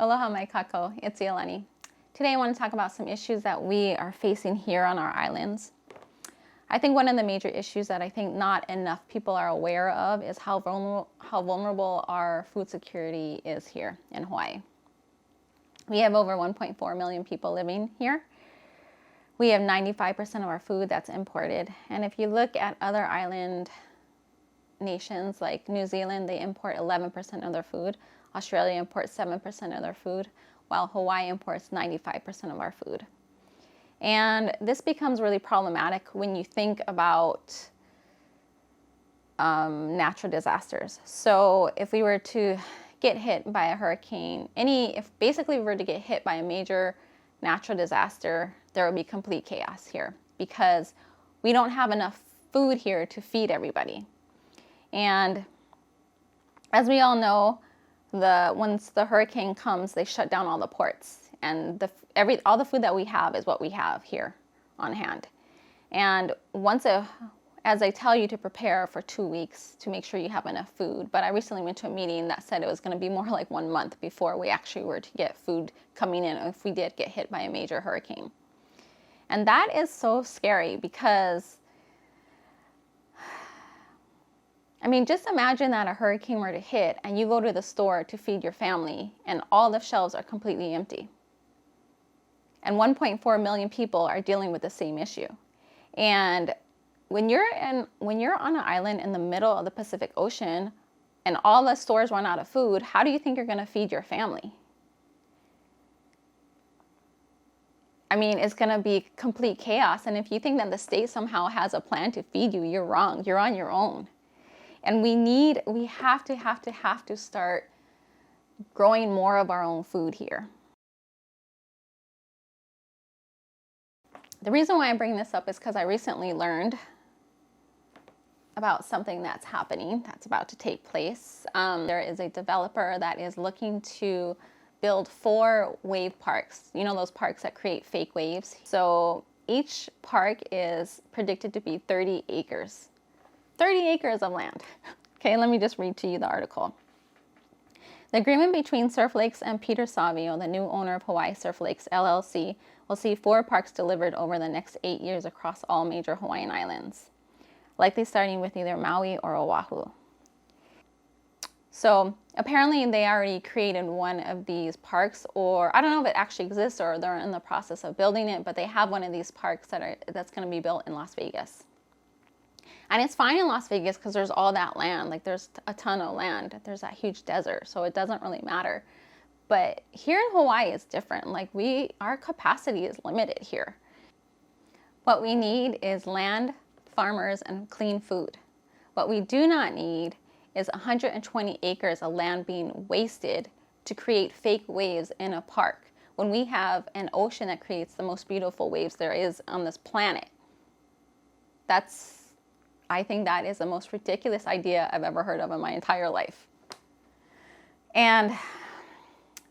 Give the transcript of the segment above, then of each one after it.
Aloha mai kako, it's Iolani. Today I want to talk about some issues that we are facing here on our islands. I think one of the major issues that I think not enough people are aware of is how vulnerable our food security is here in Hawaii. We have over 1.4 million people living here. We have 95% of our food that's imported. And if you look at other island nations like New Zealand, they import 11% of their food. Australia imports 7% of their food, while Hawaii imports 95% of our food. And this becomes really problematic when you think about natural disasters. So if we were to get hit by a hurricane, if basically we were to get hit by a major natural disaster, there would be complete chaos here because we don't have enough food here to feed everybody. And as we all know, once the hurricane comes, they shut down all the ports, and all the food that we have is what we have here on hand. And as I tell you to prepare for 2 weeks to make sure you have enough food, but I recently went to a meeting that said it was going to be more like 1 month before we actually were to get food coming in if we did get hit by a major hurricane. And that is so scary because just imagine that a hurricane were to hit and you go to the store to feed your family and all the shelves are completely empty. And 1.4 million people are dealing with the same issue. And when you're on an island in the middle of the Pacific Ocean and all the stores run out of food, how do you think you're going to feed your family? It's going to be complete chaos. And if you think that the state somehow has a plan to feed you, you're wrong. You're on your own. And we have to start growing more of our own food here. The reason why I bring this up is because I recently learned about something that's happening, that's about to take place. There is a developer that is looking to build 4 wave parks. You know those parks that create fake waves? So each park is predicted to be 30 acres. 30 acres of land. Okay, let me just read to you the article. The agreement between Surf Lakes and Peter Savio, the new owner of Hawaii Surf Lakes LLC, will see 4 parks delivered over the next 8 years across all major Hawaiian islands, likely starting with either Maui or Oahu. So apparently they already created one of these parks, or I don't know if it actually exists or they're in the process of building it, but they have one of these parks that's going to be built in Las Vegas. And it's fine in Las Vegas because there's all that land, like there's a ton of land. There's that huge desert, so it doesn't really matter. But here in Hawaii it's different. Our capacity is limited here. What we need is land, farmers, and clean food. What we do not need is 120 acres of land being wasted to create fake waves in a park when we have an ocean that creates the most beautiful waves there is on this planet. I think that is the most ridiculous idea I've ever heard of in my entire life. And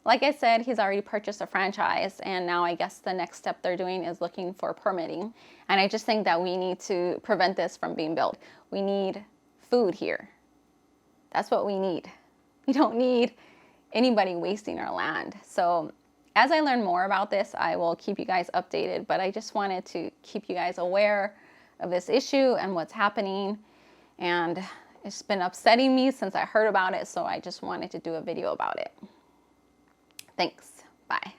like I said, he's already purchased a franchise, and now I guess the next step they're doing is looking for permitting. And I just think that we need to prevent this from being built. We need food here. That's what we need. We don't need anybody wasting our land. So as I learn more about this, I will keep you guys updated, but I just wanted to keep you guys aware of this issue and what's happening. And it's been upsetting me since I heard about it, so I just wanted to do a video about it. Thanks. Bye.